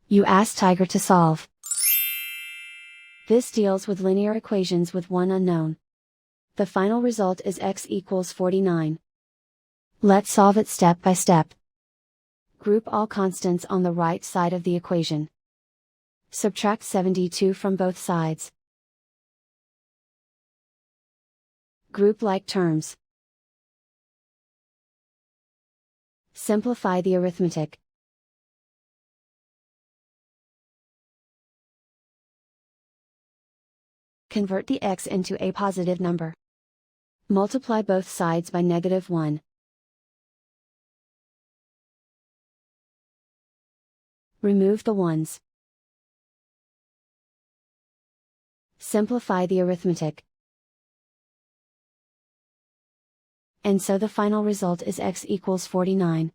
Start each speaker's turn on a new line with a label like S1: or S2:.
S1: You ask Tiger to solve. This deals with linear equations with one unknown. The final result is x equals 49. Let's solve it step by step. Group all constants on the right side of the equation. Subtract 72 from both sides. Group like terms. Simplify the arithmetic. Convert the x into a positive number. Multiply both sides by -1. Remove the ones. Simplify the arithmetic. And so the final result is x equals 49.